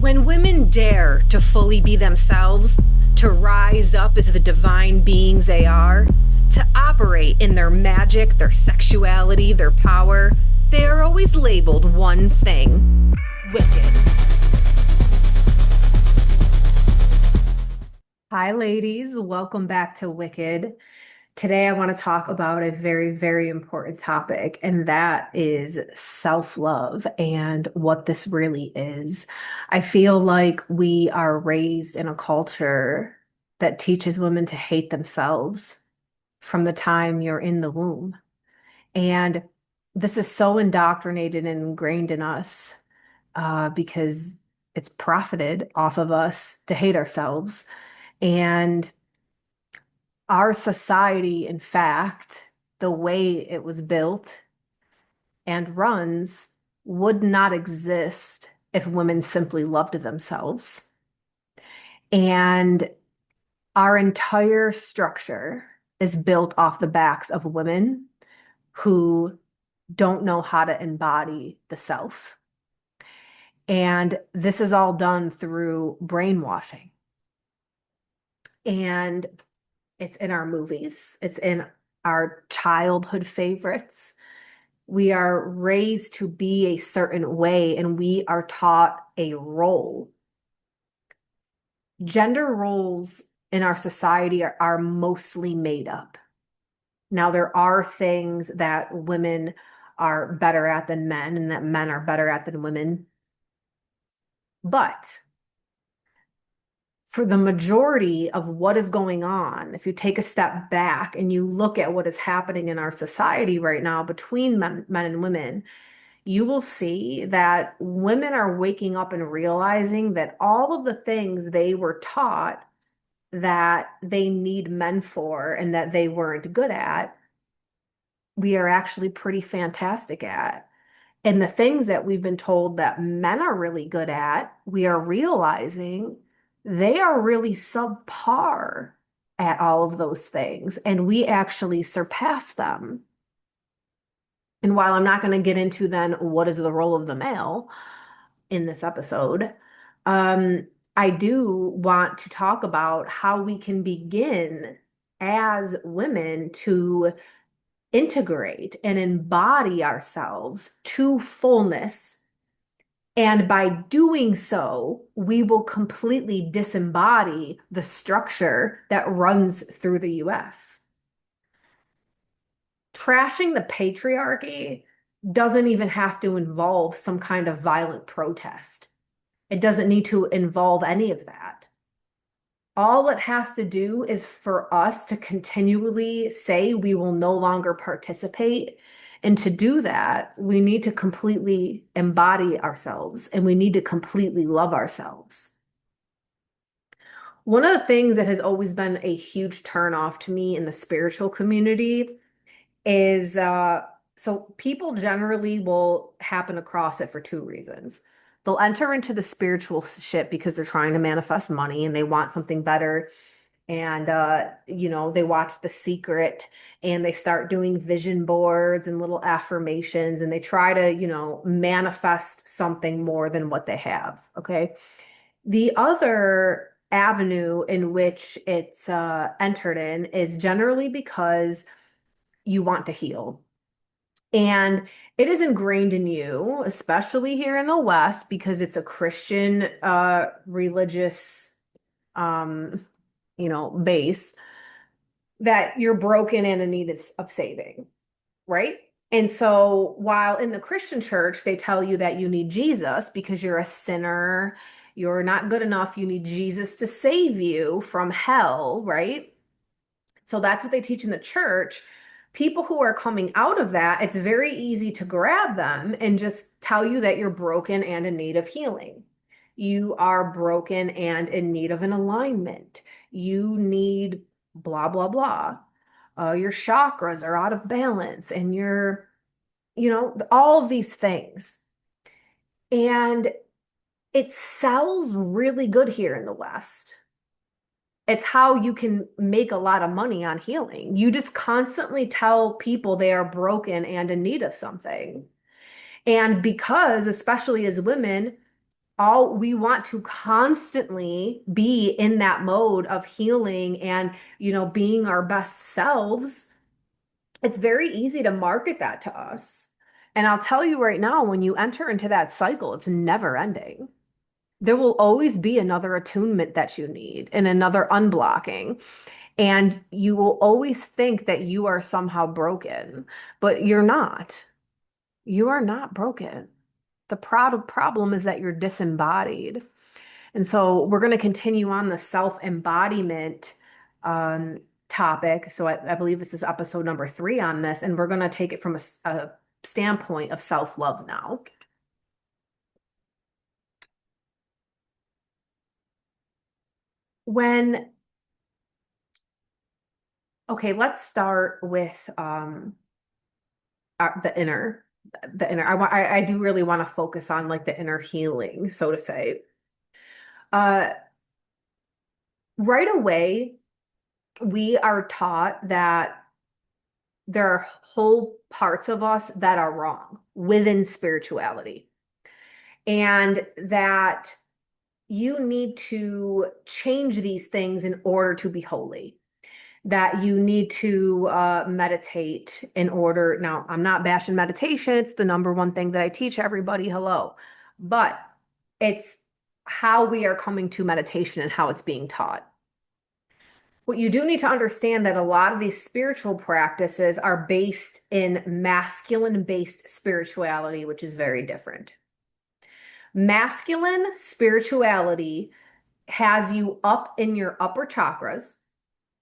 When women dare to fully be themselves, to rise up as the divine beings they are, to operate in their magic, their sexuality, their power, they are always labeled one thing: wicked. Hi, ladies. Welcome back to Wicked. Today, I want to talk about a very, very important topic, and that is self-love and what this really is. I feel like we are raised in a culture that teaches women to hate themselves from the time you're in the womb. And this is so indoctrinated and ingrained in us because it's profited off of us to hate ourselves. And our society, in fact, the way it was built and runs would not exist if women simply loved themselves. And our entire structure is built off the backs of women who don't know how to embody the self. And this is all done through brainwashing. And it's in our movies, it's in our childhood favorites. We are raised to be a certain way and we are taught a role. Gender roles in our society are mostly made up. Now, there are things that women are better at than men and that men are better at than women. But for the majority of what is going on, if you take a step back and you look at what is happening in our society right now between men and women, you will see that women are waking up and realizing that all of the things they were taught that they need men for and that they weren't good at, we are actually pretty fantastic at. And the things that we've been told that men are really good at, we are realizing they are really subpar at all of those things. And we actually surpass them. And while I'm not going to get into then what is the role of the male in this episode, I do want to talk about how we can begin as women to integrate and embody ourselves to fullness. And by doing so, we will completely disembody the structure that runs through the US. Trashing the patriarchy doesn't even have to involve some kind of violent protest. It doesn't need to involve any of that. All it has to do is for us to continually say we will no longer participate. And to do that, we need to completely embody ourselves and we need to completely love ourselves. One of the things that has always been a huge turnoff to me in the spiritual community is so people generally will happen across it for two reasons. They'll enter into the spiritual shit because they're trying to manifest money and they want something better. And they watch The Secret and they start doing vision boards and little affirmations and they try to, manifest something more than what they have. Okay. The other avenue in which it's entered in is generally because you want to heal. And it is ingrained in you, especially here in the West, because it's a Christian religious base, that you're broken and in need of saving, right? And so while in the Christian church, they tell you that you need Jesus because you're a sinner, you're not good enough, you need Jesus to save you from hell, right? So that's what they teach in the church. People who are coming out of that, it's very easy to grab them and just tell you that you're broken and in need of healing. You are broken and in need of an alignment. You need blah, blah, blah. Your chakras are out of balance and all of these things. And it sells really good here in the West. It's how you can make a lot of money on healing. You just constantly tell people they are broken and in need of something. And because, especially as women, all we want to constantly be in that mode of healing and, being our best selves. It's very easy to market that to us. And I'll tell you right now, when you enter into that cycle, it's never ending. There will always be another attunement that you need and another unblocking. And you will always think that you are somehow broken, but you're not. You are not broken. The problem is that you're disembodied. And so we're going to continue on the self-embodiment um, topic. So I believe this is episode number 3 on this, and we're going to take it from a standpoint of self-love now. When, okay, let's start with the inner, I do really want to focus on like the inner healing, so to say. Uh, right away, we are taught that there are whole parts of us that are wrong within spirituality, and that you need to change these things in order to be holy. That you need to meditate in order. Now, I'm not bashing meditation, it's the number one thing that I teach everybody. Hello. But it's how we are coming to meditation and how it's being taught. What you do need to understand that a lot of these spiritual practices are based in masculine based spirituality, which is very different. Masculine spirituality has you up in your upper chakras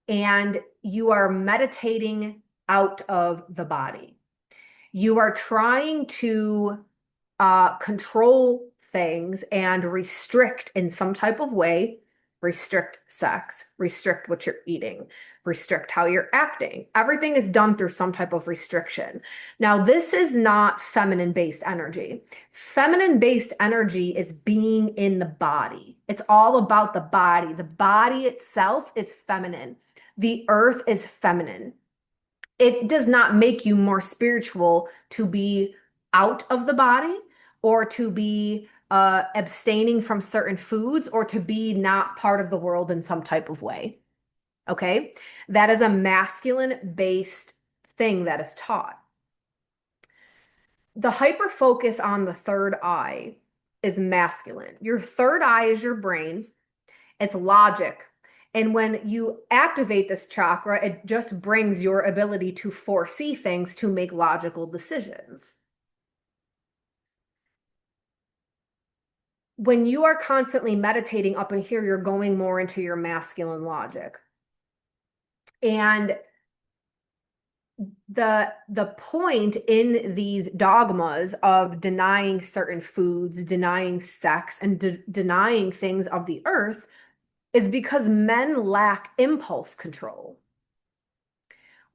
and you are meditating out of the body. You are trying to control things and restrict in some type of way, restrict sex, restrict what you're eating, restrict how you're acting. Everything is done through some type of restriction. Now, this is not feminine based energy. Feminine based energy is being in the body. It's all about the body. The body itself is feminine. The earth is feminine. It does not make you more spiritual to be out of the body or to be abstaining from certain foods or to be not part of the world in some type of way. Okay. That is a masculine based thing that is taught. The hyper focus on the third eye is masculine. Your third eye is your brain, it's logic. And when you activate this chakra, it just brings your ability to foresee things to make logical decisions. When you are constantly meditating up in here, you're going more into your masculine logic. And the point in these dogmas of denying certain foods, denying sex, and denying things of the earth is because men lack impulse control.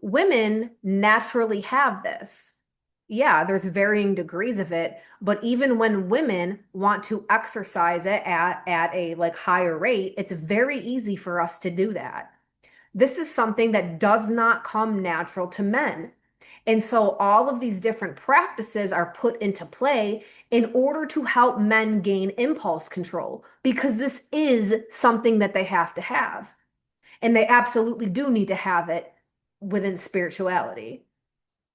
Women naturally have this. Yeah, there's varying degrees of it, but even when women want to exercise it at a like higher rate, it's very easy for us to do that. This is something that does not come natural to men. And so all of these different practices are put into play in order to help men gain impulse control because this is something that they have to have. And they absolutely do need to have it within spirituality.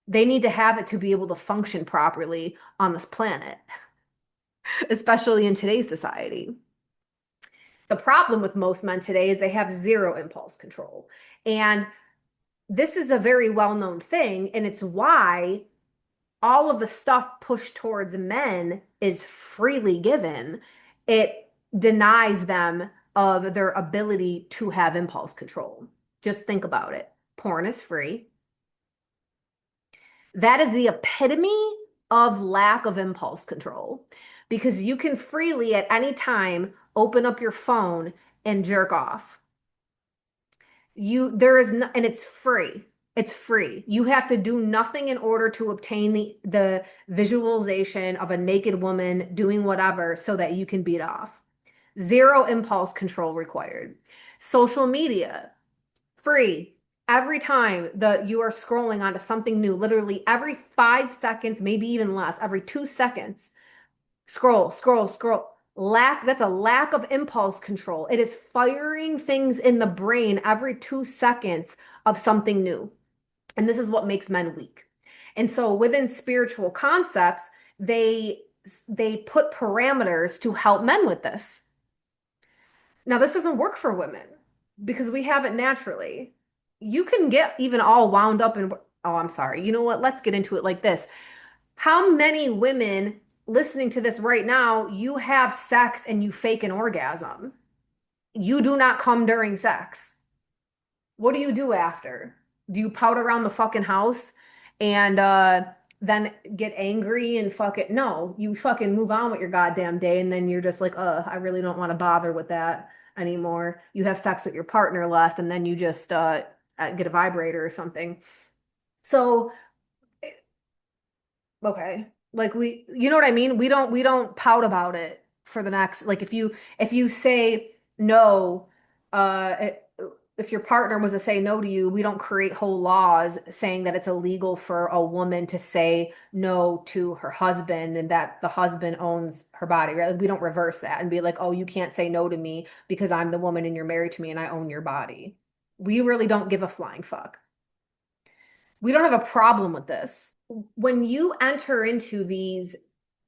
They need to have it to be able to function properly on this planet, especially in today's society. The problem with most men today is they have zero impulse control. And this is a very well-known thing, and it's why all of the stuff pushed towards men is freely given. It denies them of their ability to have impulse control. Just think about it. Porn is free. That is the epitome of lack of impulse control because you can freely at any time open up your phone and jerk off. There is no, and it's free. It's free. You have to do nothing in order to obtain the visualization of a naked woman doing whatever so that you can beat off. Zero impulse control required. Social media, free. Every time that you are scrolling onto something new, literally every 5 seconds, maybe even less, every 2 seconds, scroll, scroll, scroll. That's a lack of impulse control. It is firing things in the brain every 2 seconds of something new. And this is what makes men weak. And so within spiritual concepts, they they put parameters to help men with this. Now, this doesn't work for women because we have it naturally. You can get even all wound up in, oh, I'm sorry. You know what? Let's get into it like this. How many women listening to this right now, you have sex and you fake an orgasm? You do not come during sex. What do you do after? Do you pout around the fucking house and then get angry and fuck it? No, you fucking move on with your goddamn day and then you're just like, I really don't want to bother with that anymore. You have sex with your partner less and then you just get a vibrator or something. So okay. Like you know what I mean? We don't pout about it for the next, like if you say no, if your partner was to say no to you, we don't create whole laws saying that it's illegal for a woman to say no to her husband and that the husband owns her body, right? Like we don't reverse that and be like, oh, you can't say no to me because I'm the woman and you're married to me and I own your body. We really don't give a flying fuck. We don't have a problem with this. When you enter into these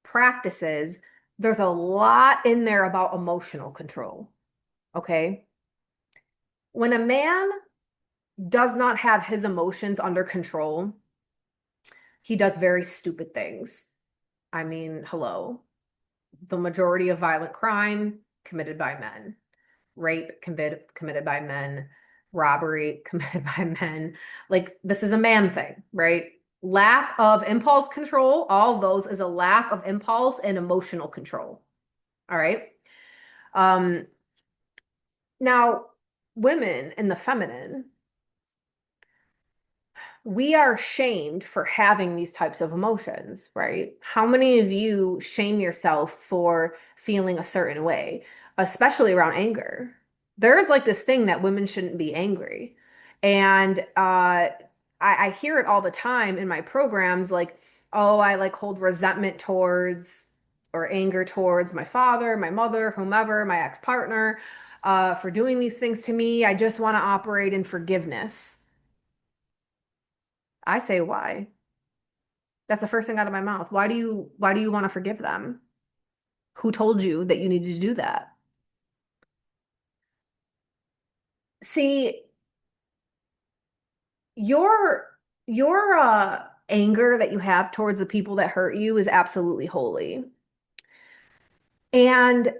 practices, there's a lot in there about emotional control. Okay. When a man does not have his emotions under control, he does very stupid things. I mean, hello. The majority of violent crime committed by men, rape committed by men, robbery committed by men. Like, this is a man thing, right? Lack of impulse control, all of those is a lack of impulse and emotional control. All right. Um, Now, women in the feminine, we are shamed for having these types of emotions, right? How many of you shame yourself for feeling a certain way, especially around anger? There is like this thing that women shouldn't be angry. And I hear it all the time in my programs, like, oh, I like hold resentment towards or anger towards my father, my mother, whomever, my ex-partner, for doing these things to me. I just want to operate in forgiveness. I say, why? That's the first thing out of my mouth. Why do you want to forgive them? Who told you that you needed to do that? See, your your anger that you have towards the people that hurt you is absolutely holy. And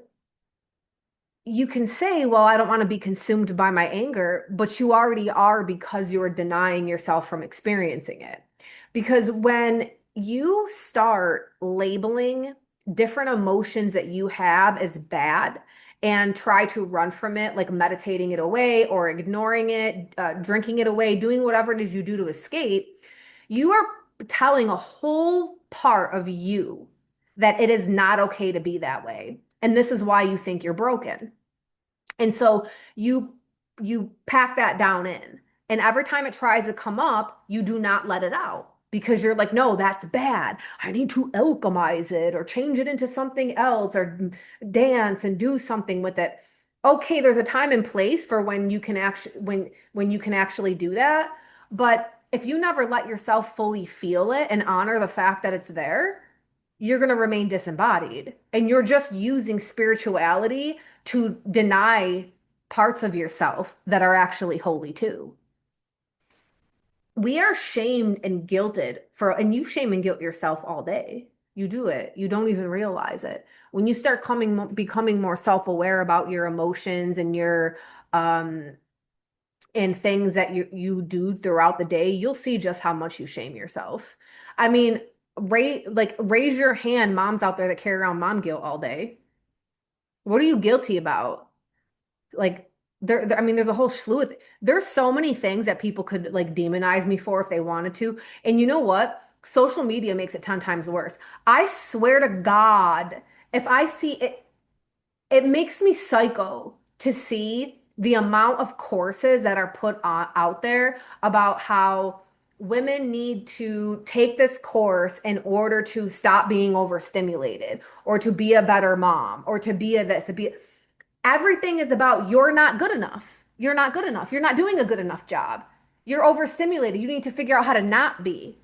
you can say, well, I don't want to be consumed by my anger, but you already are because you're denying yourself from experiencing it. Because when you start labeling different emotions that you have as bad and try to run from it, like meditating it away or ignoring it, drinking it away, doing whatever it is you do to escape, you are telling a whole part of you that it is not okay to be that way. And this is why you think you're broken. And so you you pack that down in. And every time it tries to come up, you do not let it out because you're like, no, that's bad. I need to alchemize it or change it into something else or dance and do something with it. Okay, there's a time and place for when you can actually when you can actually do that. But if you never let yourself fully feel it and honor the fact that it's there, you're going to remain disembodied. And you're just using spirituality to deny parts of yourself that are actually holy too. We are shamed and guilted for, and you shame and guilt yourself all day. You do it. You don't even realize it. When you start becoming more self-aware about your emotions and your, and things that you do throughout the day, you'll see just how much you shame yourself. I mean, raise your hand, moms out there that carry around mom guilt all day. What are you guilty about? Like I mean, there's a whole slew of there's so many things that people could like demonize me for if they wanted to. And you know what? Social media makes it 10 times worse. I swear to God, if I see it, it makes me psycho to see the amount of courses that are put out there about how women need to take this course in order to stop being overstimulated or to be a better mom or to be a this, to be everything is about you're not good enough. You're not good enough. You're not doing a good enough job. You're overstimulated. You need to figure out how to not be.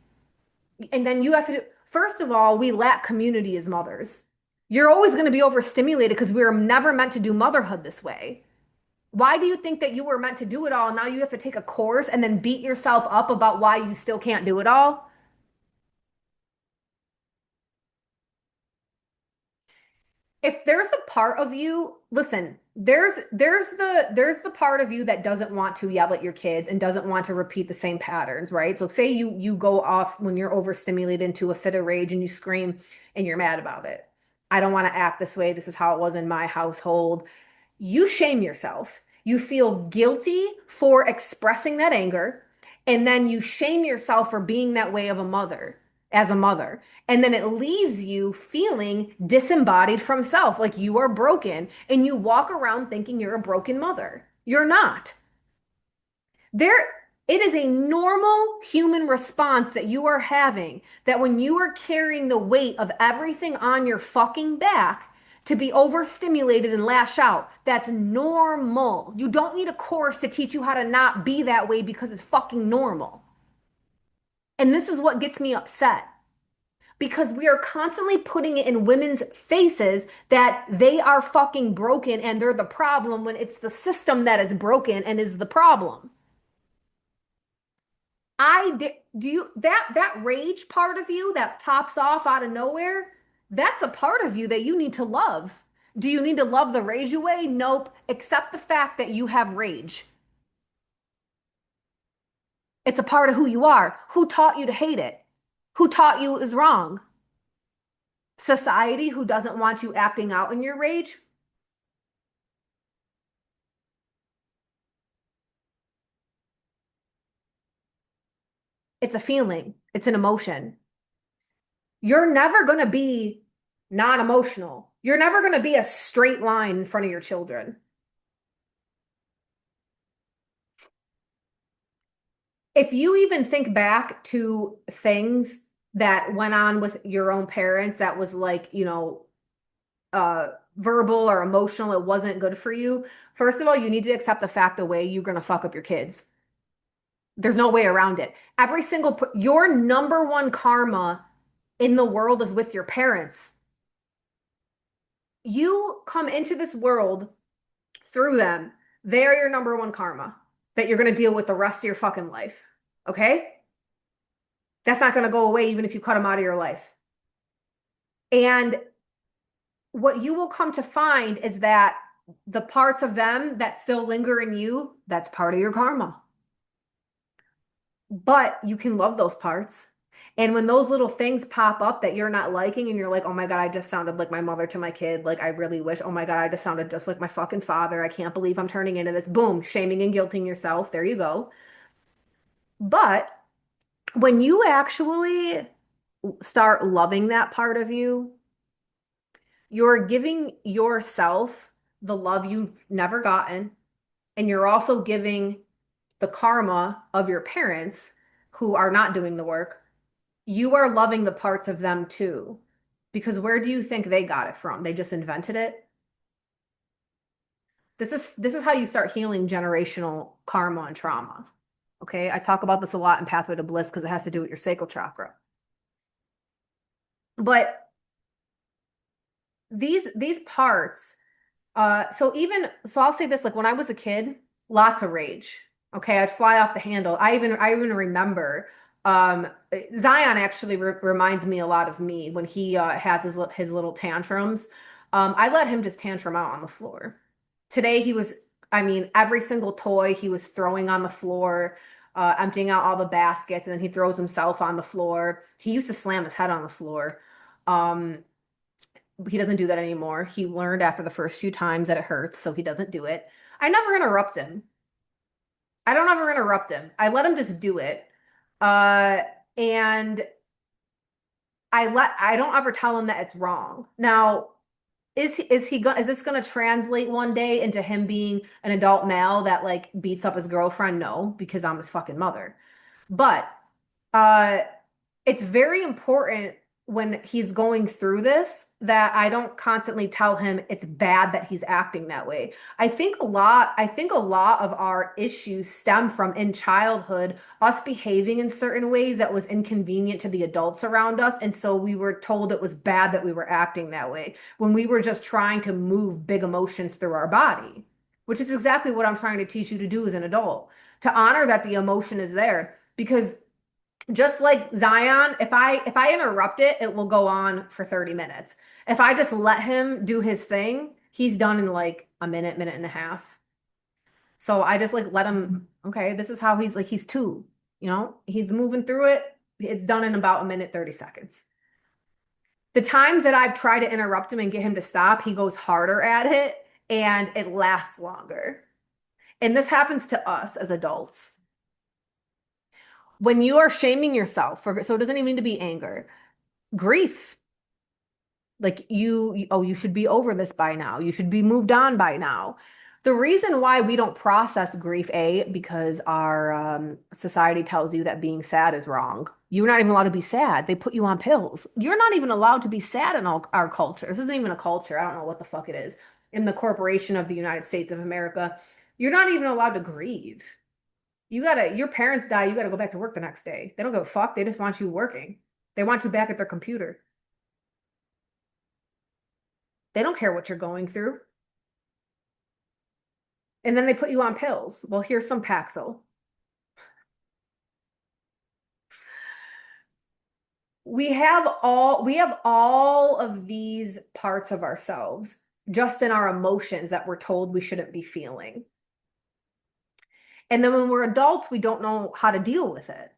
And then you have to, first of all, we lack community as mothers. You're always going to be overstimulated because we were never meant to do motherhood this way. Why do you think that you were meant to do it all? Now you have to take a course and then beat yourself up about why you still can't do it all? If there's a part of you, listen, there's the part of you that doesn't want to yell at your kids and doesn't want to repeat the same patterns, right? So say you go off when you're overstimulated into a fit of rage and you scream and you're mad about it. I don't want to act this way. This is how it was in my household. You shame yourself. You feel guilty for expressing that anger, and then you shame yourself for being that way of a mother, as a mother. And then it leaves you feeling disembodied from self, like you are broken, and you walk around thinking you're a broken mother. You're not. There, it is a normal human response that you are having that when you are carrying the weight of everything on your fucking back to be overstimulated and lash out. That's normal. You don't need a course to teach you how to not be that way because it's fucking normal. And this is what gets me upset because we are constantly putting it in women's faces that they are fucking broken and they're the problem when it's the system that is broken and is the problem. Do you that rage part of you that pops off out of nowhere? That's a part of you that you need to love. Do you need to love the rage away? Nope. Accept the fact that you have rage. It's a part of who you are. Who taught you to hate it? Who taught you it was wrong? Society who doesn't want you acting out in your rage? It's a feeling. It's an emotion. You're never going to be non-emotional. You're never going to be a straight line in front of your children. If you even think back to things that went on with your own parents that was like, verbal or emotional, it wasn't good for you. First of all, you need to accept the fact the way you're gonna fuck up your kids. There's no way around it. Your number one karma in the world is with your parents. You come into this world through them. They're your number one karma that you're gonna deal with the rest of your fucking life. Okay? That's not going to go away even if you cut them out of your life. And what you will come to find is that the parts of them that still linger in you, that's part of your karma. But you can love those parts. And when those little things pop up that you're not liking, and you're like, oh my God, I just sounded like my mother to my kid. Like, I really wish, oh my God, I just sounded just like my fucking father. I can't believe I'm turning into this. Boom, shaming and guilting yourself. There you go. But when you actually start loving that part of you, you're giving yourself the love you've never gotten, and you're also giving the karma of your parents who are not doing the work. You are loving the parts of them too. Because where do you think they got it from? They just invented it. This is how you start healing generational karma and trauma. Okay? I talk about this a lot in Pathway to Bliss because it has to do with your sacral chakra. But these parts, so I'll say this, like when I was a kid, lots of rage. Okay, I'd fly off the handle. I even remember Zion actually reminds me a lot of me when he has his little tantrums. I let him just tantrum out on the floor. Today he was, I mean, every single toy he was throwing on the floor, emptying out all the baskets, and then he throws himself on the floor. He used to slam his head on the floor. Um, he doesn't do that anymore. He learned after the first few times that it hurts, so he doesn't do it. I never interrupt him. I don't ever interrupt him. I let him just do it. Uh, and I don't ever tell him that it's wrong. Now, is this gonna translate one day into him being an adult male that like beats up his girlfriend? No, because I'm his fucking mother. But Uh, it's very important when he's going through this that I don't constantly tell him it's bad that he's acting that way. I think a lot of our issues stem from in childhood us behaving in certain ways that was inconvenient to the adults around us, and so we were told it was bad that we were acting that way when we were just trying to move big emotions through our body, which is exactly what I'm trying to teach you to do as an adult, to honor that the emotion is there because just like Zion, if I interrupt it, it will go on for 30 minutes. If I just let him do his thing, he's done in like a minute, minute and a half. So I just like let him, okay, this is how he's like he's two, he's moving through it. It's done in about a minute, 30 seconds. The times that I've tried to interrupt him and get him to stop, he goes harder at it and it lasts longer. And this happens to us as adults. When you are shaming yourself for, so it doesn't even need to be anger, grief. Like oh, you should be over this by now. You should be moved on by now. The reason why we don't process grief, because our society tells you that being sad is wrong. You're not even allowed to be sad. They put you on pills. You're not even allowed to be sad in all our culture. This isn't even a culture. I don't know what the fuck it is. In the corporation of the United States of America, you're not even allowed to grieve. Your parents die, you gotta go back to work the next day. They don't give a fuck. They just want you working. They want you back at their computer. They don't care what you're going through. And then they put you on pills. Well, here's some Paxil. We have all of these parts of ourselves just in our emotions that we're told we shouldn't be feeling. And then when we're adults, we don't know how to deal with it.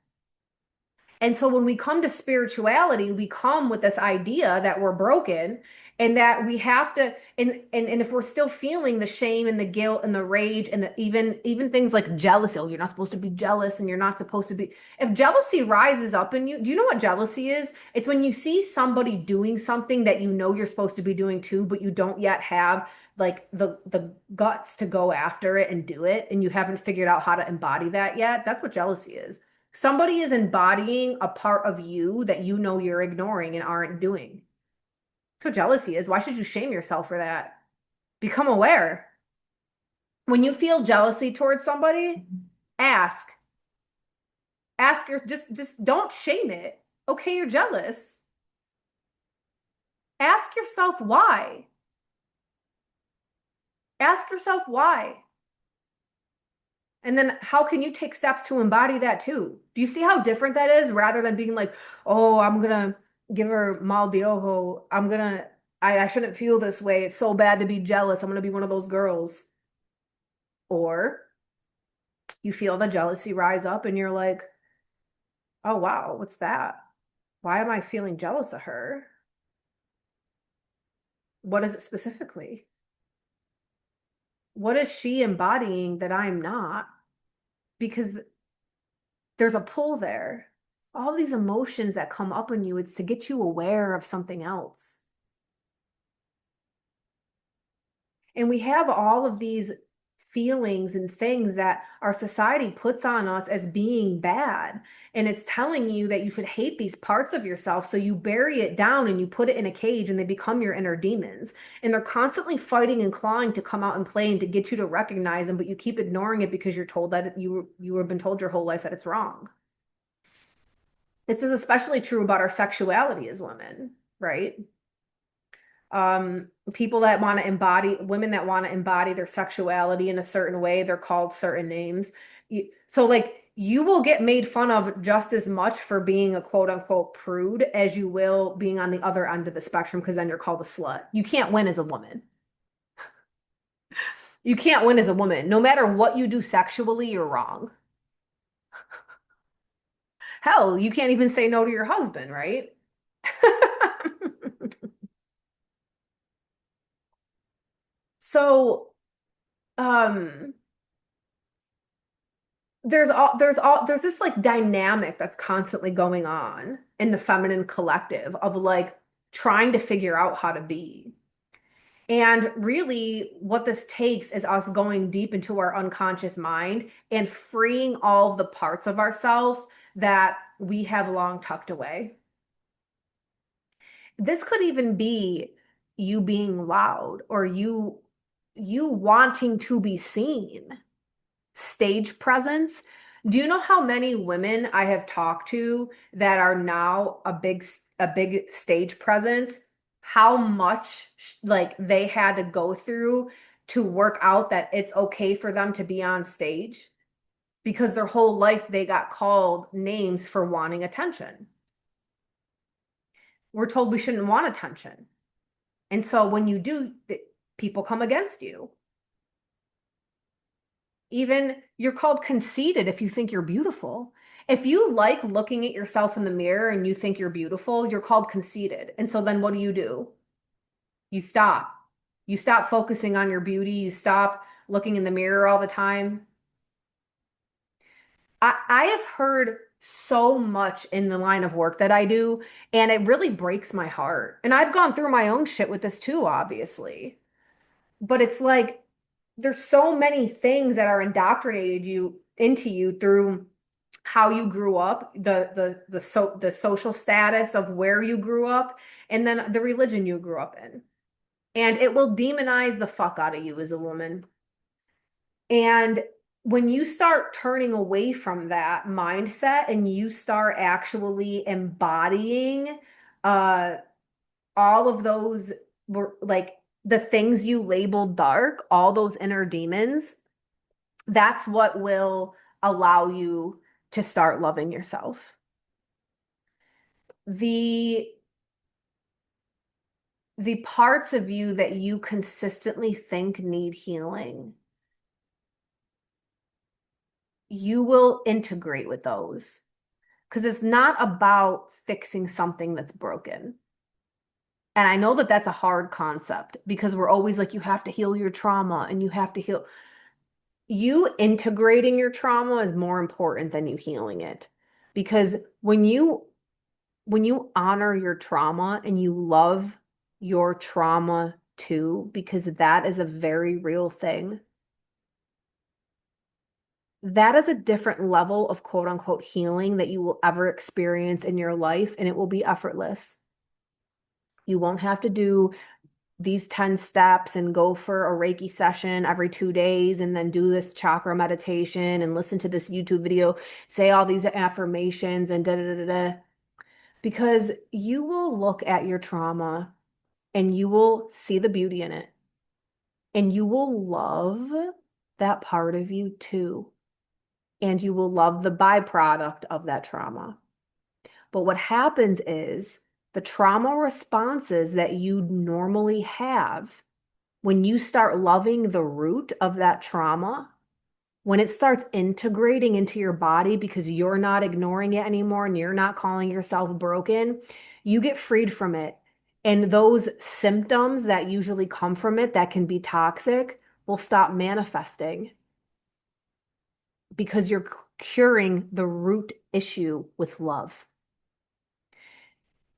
And so when we come to spirituality, we come with this idea that we're broken and that we have to, and if we're still feeling the shame and the guilt and the rage and even things like jealousy, oh, you're not supposed to be jealous and you're not supposed to be. If jealousy rises up in you, do you know what jealousy is? It's when you see somebody doing something that you know you're supposed to be doing too, but you don't yet have like the guts to go after it and do it, and you haven't figured out how to embody that yet. That's what jealousy is. Somebody is embodying a part of you that you know you're ignoring and aren't doing. That's what jealousy is. Why should you shame yourself for that? Become aware. When you feel jealousy towards somebody, ask. Just don't shame it. Okay, you're jealous. Ask yourself why. Ask yourself why. And then how can you take steps to embody that too? Do you see how different that is rather than being like, oh, I'm gonna give her mal de ojo. I shouldn't feel this way. It's so bad to be jealous. I'm gonna be one of those girls. Or you feel the jealousy rise up and you're like, oh wow, what's that? Why am I feeling jealous of her? What is it specifically? What is she embodying that I'm not? Because there's a pull there. All these emotions that come up in you, it's to get you aware of something else. And we have all of these feelings and things that our society puts on us as being bad. And it's telling you that you should hate these parts of yourself. So you bury it down and you put it in a cage and they become your inner demons. And they're constantly fighting and clawing to come out and play and to get you to recognize them, but you keep ignoring it because you're told that you have been told your whole life that it's wrong. This is especially true about our sexuality as women, right? People that want to embody, women that want to embody their sexuality in a certain way, they're called certain names. So like you will get made fun of just as much for being a quote unquote prude as you will being on the other end of the spectrum, because then you're called a slut. You can't win as a woman. You can't win as a woman. No matter what you do sexually, you're wrong. Hell, you can't even say no to your husband, right? So, um, there's this like dynamic that's constantly going on in the feminine collective of like trying to figure out how to be. And really, what this takes is us going deep into our unconscious mind and freeing all of the parts of ourselves that we have long tucked away. This could even be you being loud or you wanting to be seen. Stage presence. Do you know how many women I have talked to that are now a big stage presence? How much like they had to go through to work out that it's okay for them to be on stage because their whole life they got called names for wanting attention. We're told we shouldn't want attention. And so when you do, people come against you. Even you're called conceited if you think you're beautiful. If you like looking at yourself in the mirror and you think you're beautiful, you're called conceited. And so then what do? You stop. You stop focusing on your beauty. You stop looking in the mirror all the time. I have heard so much in the line of work that I do, and it really breaks my heart. And I've gone through my own shit with this too, obviously. But it's like there's so many things that are indoctrinated you into you through how you grew up, the social status of where you grew up, and then the religion you grew up in. And it will demonize the fuck out of you as a woman. And when you start turning away from that mindset and you start actually embodying uh all of those were like the things you labeled dark, all those inner demons, that's what will allow you to start loving yourself. The the parts of you that you consistently think need healing, you will integrate with those because it's not about fixing something that's broken. And I know that that's a hard concept because we're always like, you have to heal your trauma and you have to heal. You integrating your trauma is more important than you healing it. Because when you honor your trauma and you love your trauma too, because that is a very real thing, that is a different level of quote unquote healing that you will ever experience in your life, and it will be effortless. You won't have to do these 10 steps and go for a Reiki session every 2 days and then do this chakra meditation and listen to this YouTube video, say all these affirmations and da da da da. Because you will look at your trauma and you will see the beauty in it. And you will love that part of you too. And you will love the byproduct of that trauma. But what happens is the trauma responses that you normally have when you start loving the root of that trauma, when it starts integrating into your body because you're not ignoring it anymore and you're not calling yourself broken, you get freed from it. And those symptoms that usually come from it that can be toxic will stop manifesting because you're curing the root issue with love.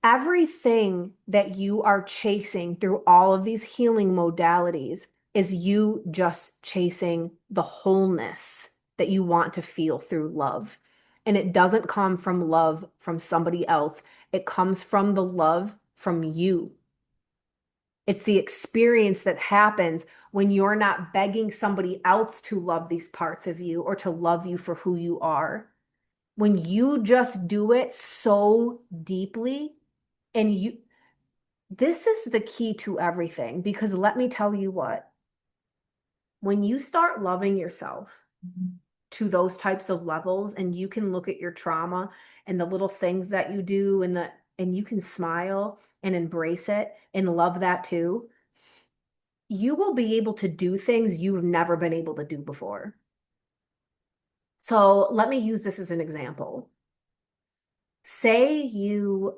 Everything that you are chasing through all of these healing modalities is you just chasing the wholeness that you want to feel through love. And it doesn't come from love from somebody else, it comes from the love from you. It's the experience that happens when you're not begging somebody else to love these parts of you or to love you for who you are. When you just do it so deeply and this is the key to everything because let me tell you what, when you start loving yourself to those types of levels and you can look at your trauma and the little things that you do and you can smile and embrace it and love that too, you will be able to do things you've never been able to do before. So let me use this as an example. Say you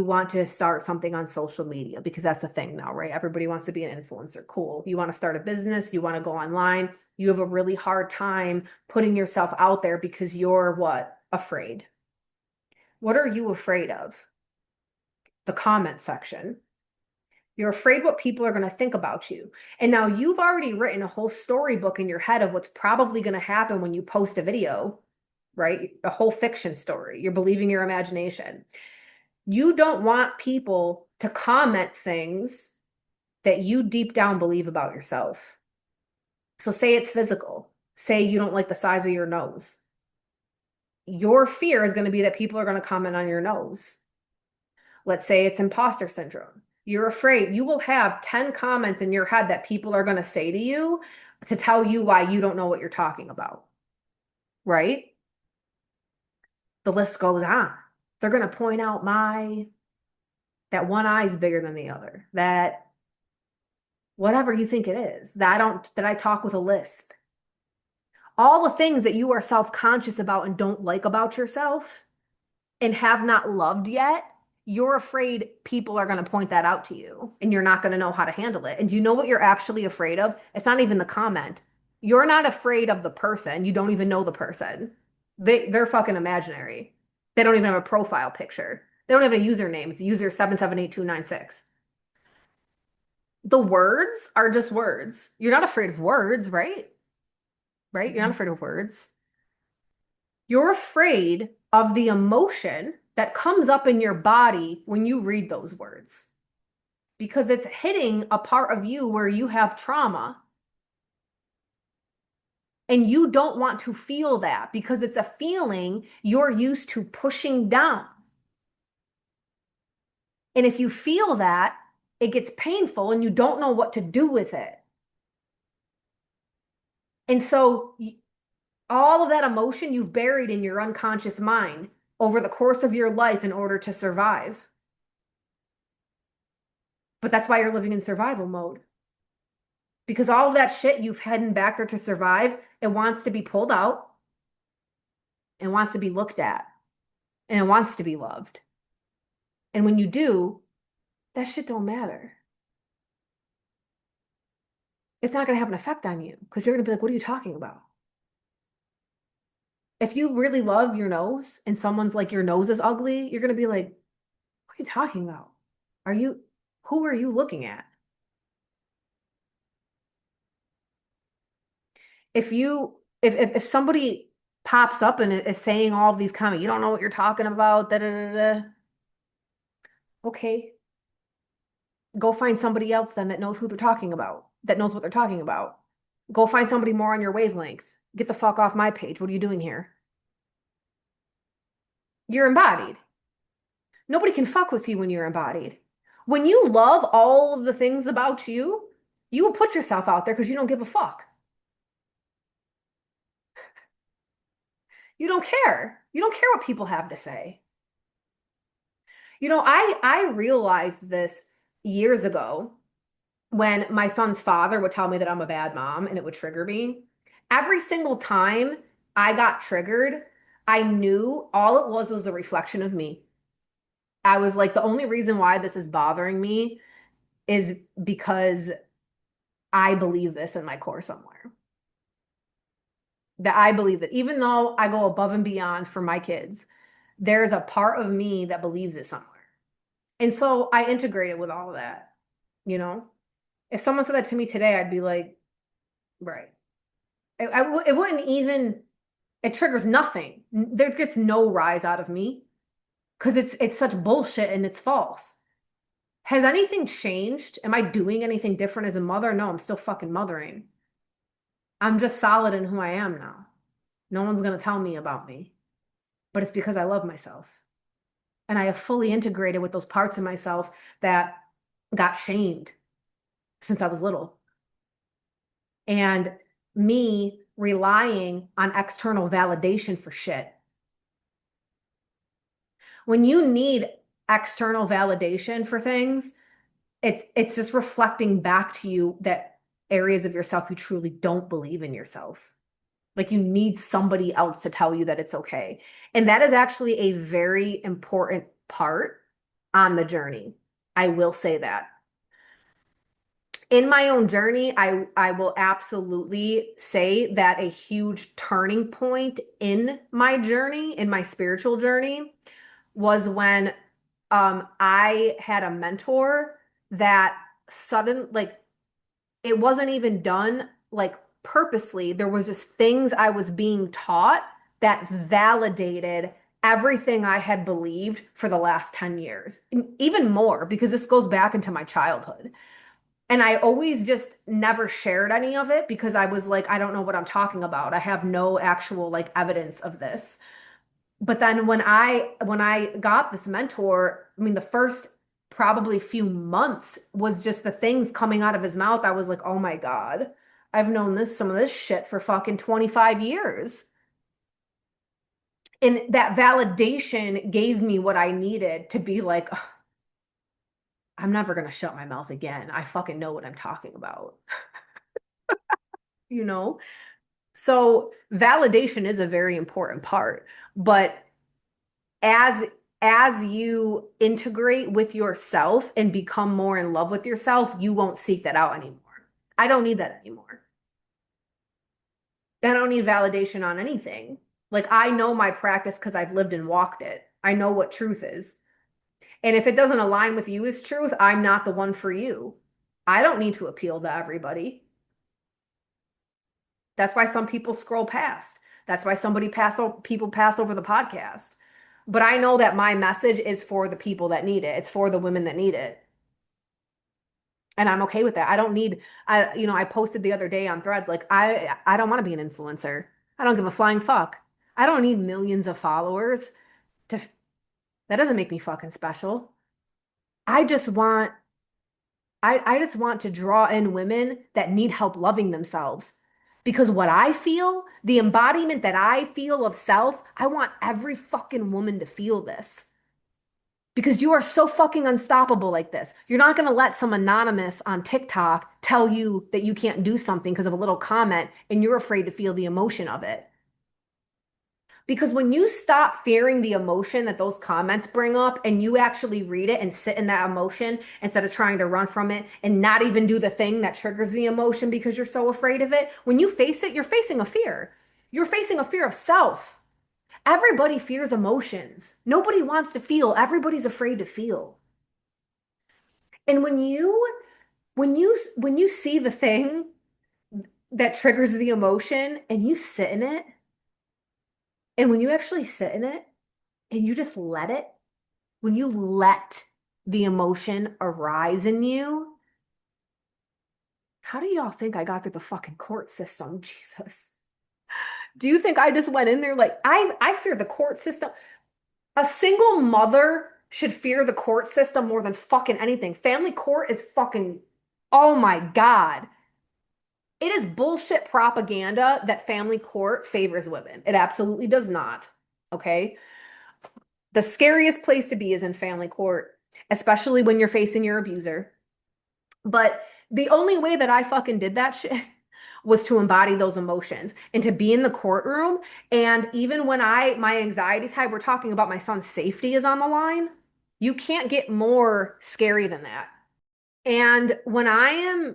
want to start something on social media because that's a thing now, right? Everybody wants to be an influencer. Cool. You want to start a business, you want to go online, you have a really hard time putting yourself out there because you're what? Afraid. What are you afraid of? The comment section. You're afraid what people are going to think about you. And now you've already written a whole storybook in your head of what's probably going to happen when you post a video, right? A whole fiction story. You're believing your imagination. You don't want people to comment things that you deep down believe about yourself. So say it's physical. Say you don't like the size of your nose. Your fear is going to be that people are going to comment on your nose. Let's say it's imposter syndrome. You're afraid you will have 10 comments in your head that people are going to say to you to tell you why you don't know what you're talking about, right? The list goes on. They're going to point out that one eye is bigger than the other, that whatever you think it is, that I talk with a lisp. All the things that you are self-conscious about and don't like about yourself and have not loved yet, you're afraid people are going to point that out to you and you're not going to know how to handle it. And do you know what you're actually afraid of? It's not even the comment. You're not afraid of the person. You don't even know the person. They're fucking imaginary. They don't even have a profile picture. They don't have a username. It's user 778296. The words are just words. You're not afraid of words, right? Right? You're not afraid of words. You're afraid of the emotion that comes up in your body when you read those words because it's hitting a part of you where you have trauma and you don't want to feel that because it's a feeling you're used to pushing down. And if you feel that, it gets painful and you don't know what to do with it. And so all of that emotion you've buried in your unconscious mind over the course of your life in order to survive. But that's why you're living in survival mode. Because all of that shit you've hidden back there to survive, it wants to be pulled out and wants to be looked at and it wants to be loved. And when you do, that shit don't matter. It's not going to have an effect on you because you're going to be like, what are you talking about? If you really love your nose and someone's like, your nose is ugly, you're going to be like, what are you talking about? Are you, who are you looking at? If somebody pops up and is saying all of these comments, you don't know what you're talking about, da da da da. Okay, go find somebody else then that knows who they're talking about, that knows what they're talking about. Go find somebody more on your wavelength. Get the fuck off my page. What are you doing here? You're embodied. Nobody can fuck with you when you're embodied. When you love all of the things about you, you will put yourself out there because you don't give a fuck. You don't care. You don't care what people have to say. I realized this years ago when my son's father would tell me that I'm a bad mom and it would trigger me. Every single time I got triggered, I knew all it was a reflection of me. I was like, the only reason why this is bothering me is because I believe this in my core somewhere. That I believe that even though I go above and beyond for my kids, there's a part of me that believes it somewhere. And so I integrated with all of that, you know? If someone said that to me today, I'd be like, right. It wouldn't even, it triggers nothing. There gets no rise out of me because it's such bullshit and it's false. Has anything changed? Am I doing anything different as a mother? No, I'm still fucking mothering. I'm just solid in who I am now. No one's gonna tell me about me, but it's because I love myself. And I have fully integrated with those parts of myself that got shamed since I was little. And me relying on external validation for shit. When you need external validation for things, it's just reflecting back to you that areas of yourself you truly don't believe in yourself. Like you need somebody else to tell you that it's okay. And that is actually a very important part on the journey. I will say that. In my own journey, I will absolutely say that a huge turning point in my journey, in my spiritual journey, was when I had a mentor that sudden, like, it wasn't even done like purposely. There was just things I was being taught that validated everything I had believed for the last 10 years, even more, because this goes back into my childhood. And I always just never shared any of it because I was like, I don't know what I'm talking about. I have no actual like evidence of this. But then when I got this mentor, I mean, the first probably few months was just the things coming out of his mouth. I was like, oh my God, I've known some of this shit for fucking 25 years. And that validation gave me what I needed to be like, "Ugh, I'm never gonna shut my mouth again. I fucking know what I'm talking about, you know? So validation is a very important part, but as as you integrate with yourself and become more in love with yourself, you won't seek that out anymore. I don't need that anymore. I don't need validation on anything. Like I know my practice because I've lived and walked it. I know what truth is. And if it doesn't align with you as truth, I'm not the one for you. I don't need to appeal to everybody. That's why some people scroll past. That's why people pass over the podcast. But I know that my message is for the people that need it. It's for the women that need it. And I'm okay with that. I don't need I posted the other day on Threads like I don't want to be an influencer. I don't give a flying fuck. I don't need millions of followers to that doesn't make me fucking special. I just want I just want to draw in women that need help loving themselves. Because what I feel, the embodiment that I feel of self, I want every fucking woman to feel this. Because you are so fucking unstoppable like this. You're not going to let some anonymous on TikTok tell you that you can't do something because of a little comment and you're afraid to feel the emotion of it. Because when you stop fearing the emotion that those comments bring up and you actually read it and sit in that emotion instead of trying to run from it and not even do the thing that triggers the emotion because you're so afraid of it, when you face it, you're facing a fear. You're facing a fear of self. Everybody fears emotions. Nobody wants to feel. Everybody's afraid to feel. And when you see the thing that triggers the emotion and you sit in it, and when you actually sit in it and you just let it, when you let the emotion arise in you, how do y'all think I got through the fucking court system? Jesus. Do you think I just went in there like I fear the court system? A single mother should fear the court system more than fucking anything. Family court is fucking, oh my God. It is bullshit propaganda that family court favors women. It absolutely does not. Okay. The scariest place to be is in family court, especially when you're facing your abuser. But the only way that I fucking did that shit was to embody those emotions and to be in the courtroom. And even when my anxiety's high, we're talking about my son's safety is on the line. You can't get more scary than that. And when I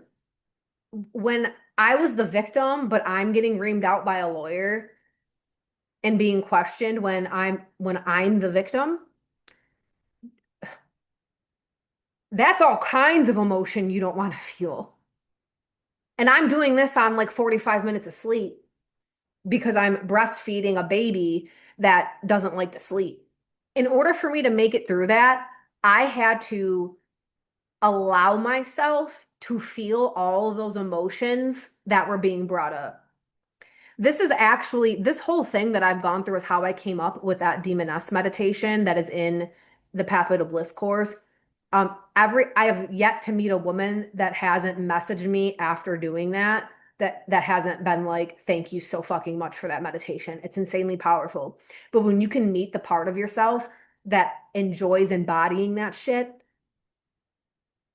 was the victim, but I'm getting reamed out by a lawyer and being questioned when I'm the victim, that's all kinds of emotion you don't want to feel. And I'm doing this on like 45 minutes of sleep because I'm breastfeeding a baby that doesn't like to sleep. In order for me to make it through that, I had to allow myself to feel all of those emotions that were being brought up. This whole thing that I've gone through is how I came up with that demoness meditation that is in the Pathway to Bliss course. I have yet to meet a woman that hasn't messaged me after doing that hasn't been like, thank you so fucking much for that meditation. It's insanely powerful. But when you can meet the part of yourself that enjoys embodying that shit,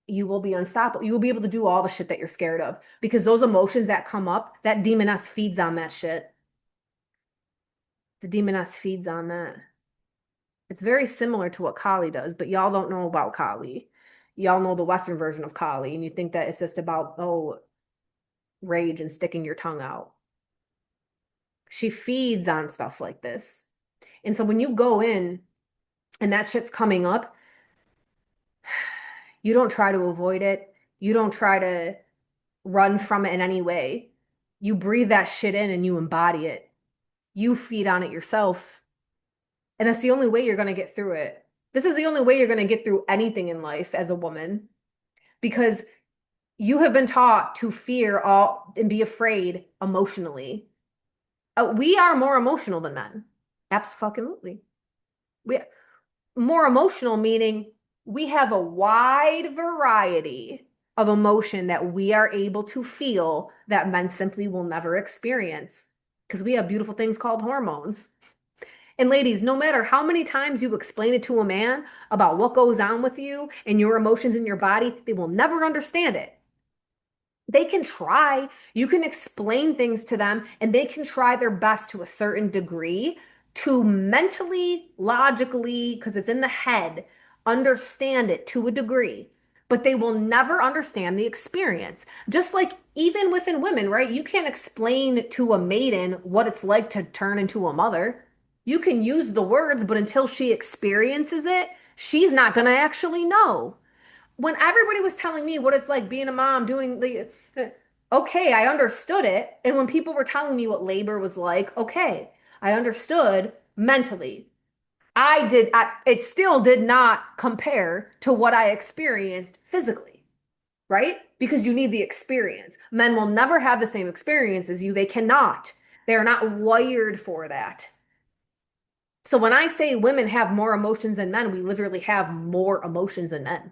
you will be unstoppable. You will be able to do all the shit that you're scared of because those emotions that come up, that demoness feeds on that shit. The demoness feeds on that. It's very similar to what Kali does, but y'all don't know about Kali. Y'all know the Western version of Kali, and you think that it's just about, oh, rage and sticking your tongue out. She feeds on stuff like this. And so when you go in and that shit's coming up, you don't try to avoid it. You don't try to run from it in any way. You breathe that shit in and you embody it. You feed on it yourself. And that's the only way you're going to get through it. This is the only way you're going to get through anything in life as a woman because you have been taught to fear all and be afraid emotionally. We are more emotional than men. Absolutely. We more emotional meaning we have a wide variety of emotion that we are able to feel that men simply will never experience because we have beautiful things called hormones. And ladies, no matter how many times you explain it to a man about what goes on with you and your emotions in your body, they will never understand it. They can try. You can explain things to them, and they can try their best to a certain degree to mentally, logically, because it's in the head, understand it to a degree. But they will never understand the experience. Just like even within women, right? You can't explain to a maiden what it's like to turn into a mother. You can use the words, but until she experiences it, she's not going to actually know when everybody was telling me what it's like being a mom, doing the okay, I understood it. And when people were telling me what labor was like, okay, I understood mentally. It still did not compare to what I experienced physically, right? Because you need the experience. Men will never have the same experience as you. They cannot. They are not wired for that. So when I say women have more emotions than men, we literally have more emotions than men.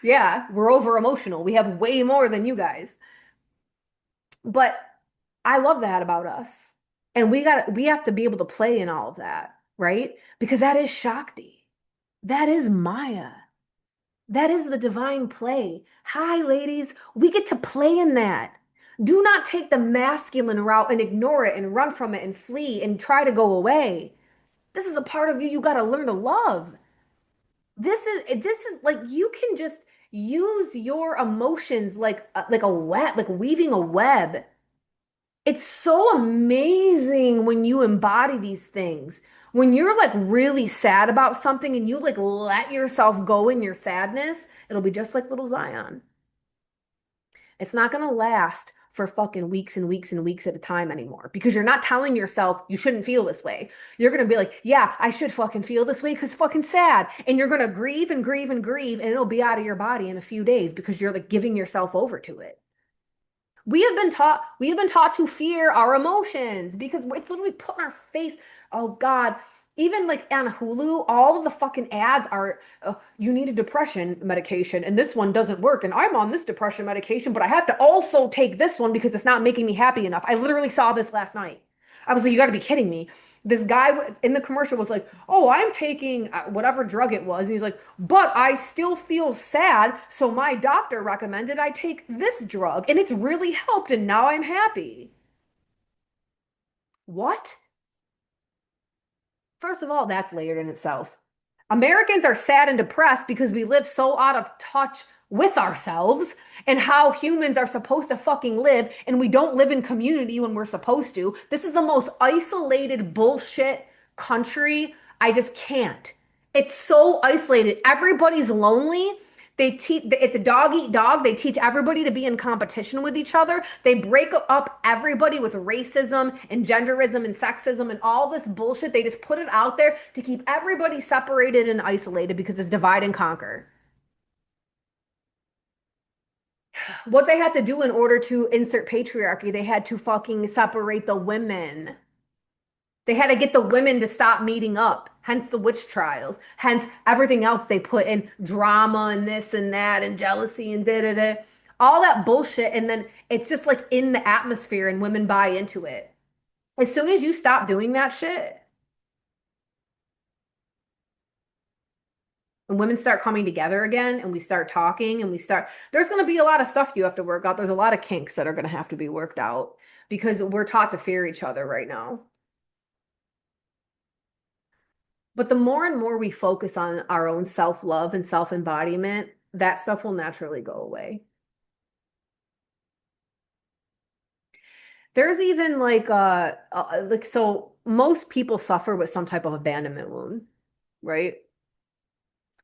Yeah, we're over emotional. We have way more than you guys. But I love that about us. And we have to be able to play in all of that, right? Because that is Shakti. That is Maya. That is the divine play. Hi, ladies, we get to play in that. Do not take the masculine route and ignore it and run from it and flee and try to go away. This is a part of you you got to learn to love. This is like you can just use your emotions like a web, like weaving a web. It's so amazing when you embody these things. When you're like really sad about something and you like let yourself go in your sadness, it'll be just like little Zion. It's not going to last for fucking weeks and weeks and weeks at a time anymore because you're not telling yourself you shouldn't feel this way. You're going to be like, yeah, I should fucking feel this way because fucking sad. And you're going to grieve and grieve and grieve and it'll be out of your body in a few days because you're like giving yourself over to it. We have been taught to fear our emotions because it's literally put in our face. Oh God. Even like on Hulu, all of the fucking ads are you need a depression medication and this one doesn't work and I'm on this depression medication, but I have to also take this one because it's not making me happy enough. I literally saw this last night. I was like, you got to be kidding me. This guy in the commercial was like, "Oh, I'm taking whatever drug it was." And he's like, "But I still feel sad, so my doctor recommended I take this drug, and it's really helped, and now I'm happy." What? First of all, that's layered in itself. Americans are sad and depressed because we live so out of touch with ourselves and how humans are supposed to fucking live, and we don't live in community when we're supposed to. This is the most isolated bullshit country. I just can't. It's so isolated. Everybody's lonely. They teach it's a dog eat dog. They teach everybody to be in competition with each other. They break up everybody with racism and genderism and sexism and all this bullshit. They just put it out there to keep everybody separated and isolated because it's divide and conquer. What they had to do in order to insert patriarchy, they had to fucking separate the women. They had to get the women to stop meeting up, hence the witch trials, hence everything else they put in drama and this and that and jealousy and da da da. All that bullshit. And then it's just like in the atmosphere and women buy into it. As soon as you stop doing that shit and women start coming together again and we start talking and there's going to be a lot of stuff you have to work out. There's a lot of kinks that are going to have to be worked out because we're taught to fear each other right now. But the more and more we focus on our own self-love and self-embodiment, that stuff will naturally go away. There's even like so most people suffer with some type of abandonment wound, right?